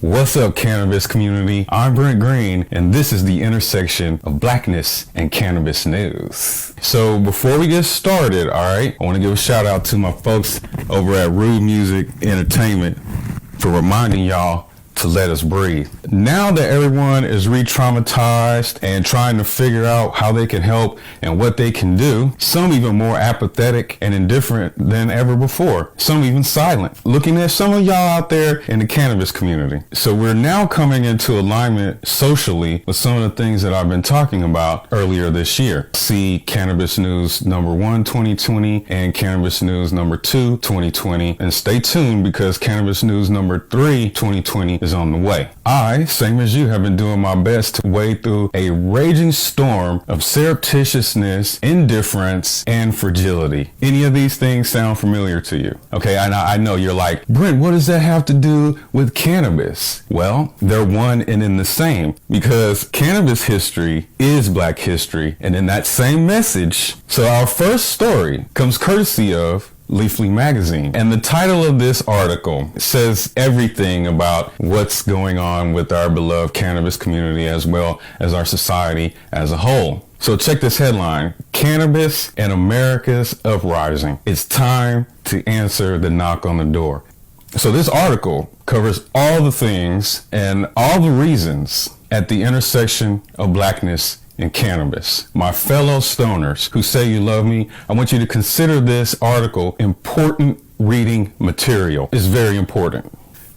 What's up, cannabis community? I'm Brent Green, and this is the intersection of blackness and cannabis news. So before we get started, I want to give a shout out to my folks over at Rude Music Entertainment for reminding y'all to let us breathe. Now that everyone is re-traumatized and trying to figure out how they can help and what they can do, some even more apathetic and indifferent than ever before, some even silent, looking at some of y'all out there in the cannabis community. So we're now coming into alignment socially with some of the things that I've been talking about earlier this year. See Cannabis News number 1, 2020 and Cannabis News number 2, 2020. And stay tuned because Cannabis News number 3, 2020 is on the way. I, same as you, have been doing my best to wade through a raging storm of surreptitiousness, indifference, and fragility. Any of these things sound familiar to you? Okay, I know you're like, Brent, what does that have to do with cannabis? Well, they're one and in the same, because cannabis history is Black history, and in that same message. So our first story comes courtesy of Leafly magazine, and the title of this article says everything about what's going on with our beloved cannabis community as well as our society as a whole. So check this headline: Cannabis and America's Uprising. It's time to answer the knock on the door. So this article covers all the things and all the reasons at the intersection of blackness and cannabis. My fellow stoners who say you love me, I want you to consider this article important reading material. It's very important.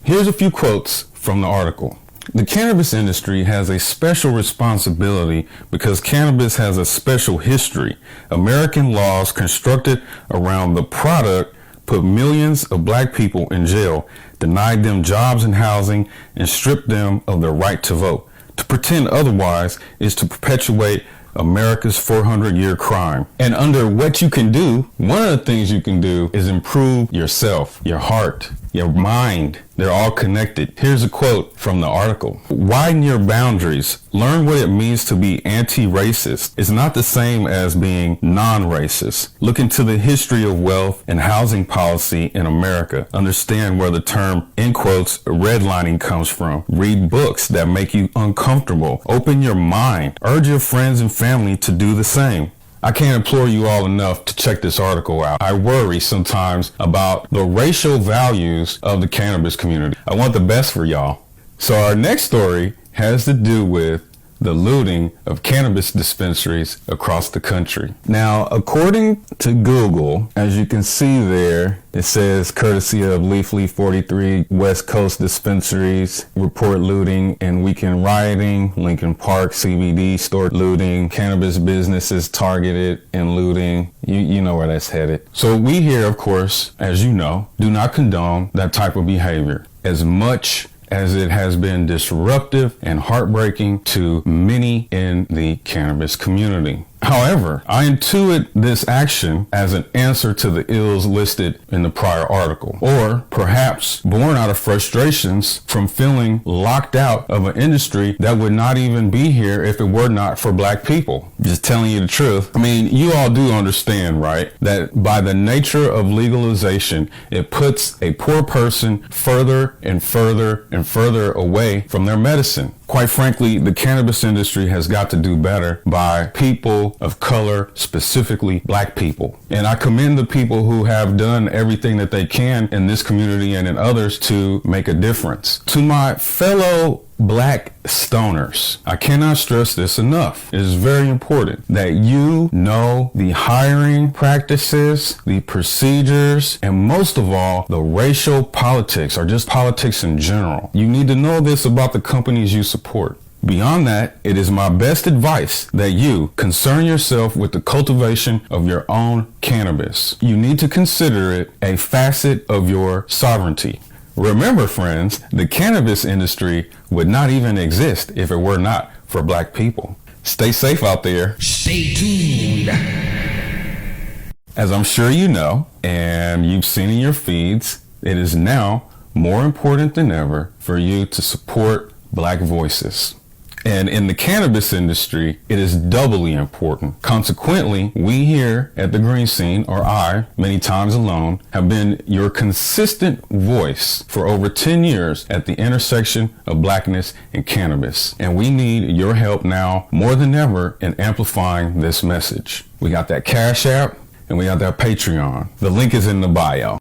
Here's a few quotes from the article. The cannabis industry has a special responsibility because cannabis has a special history. American laws constructed around the product put millions of Black people in jail, denied them jobs and housing, and stripped them of their right to vote. To pretend otherwise is to perpetuate America's 400-year crime. And under what you can do, one of the things you can do is improve yourself, your heart, your mind. They're all connected. Here's a quote from the article. Widen your boundaries. Learn what it means to be anti-racist. It's not the same as being non-racist. Look into the history of wealth and housing policy in America. Understand where the term, in quotes, redlining comes from. Read books that make you uncomfortable. Open your mind. Urge your friends and family to do the same. I can't implore you all enough to check this article out. I worry sometimes about the racial values of the cannabis community. I want the best for y'all. So our next story has to do with the looting of cannabis dispensaries across the country. Now, according to Google, as you can see there, it says courtesy of Leafly 43 West Coast dispensaries report looting and weekend rioting, Lincoln Park CBD store looting, cannabis businesses targeted and looting. You know where that's headed. So we here, of course, as you know, do not condone that type of behavior as much as it has been disruptive and heartbreaking to many in the cannabis community. However, I intuit this action as an answer to the ills listed in the prior article, or perhaps born out of frustrations from feeling locked out of an industry that would not even be here if it were not for Black people. Just telling you the truth. I mean, you all do understand, right, that by the nature of legalization, it puts a poor person further and further and further away from their medicine. Quite frankly, the cannabis industry has got to do better by people of color, specifically Black people. And I commend the people who have done everything that they can in this community and in others to make a difference. To my fellow Black stoners, I cannot stress this enough. It is very important that you know the hiring practices, the procedures, and most of all, the racial politics, or just politics in general. You need to know this about the companies you support. Beyond that, it is my best advice that you concern yourself with the cultivation of your own cannabis. You need to consider it a facet of your sovereignty. Remember, friends, the cannabis industry would not even exist if it were not for Black people. Stay safe out there. Stay tuned. As I'm sure you know, and you've seen in your feeds, it is now more important than ever for you to support Black voices. And in the cannabis industry, it is doubly important. Consequently, we here at the Green Scene, or I, many times alone, have been your consistent voice for over 10 years at the intersection of blackness and cannabis. And we need your help now more than ever in amplifying this message. We got that Cash App and we got that Patreon. The link is in the bio.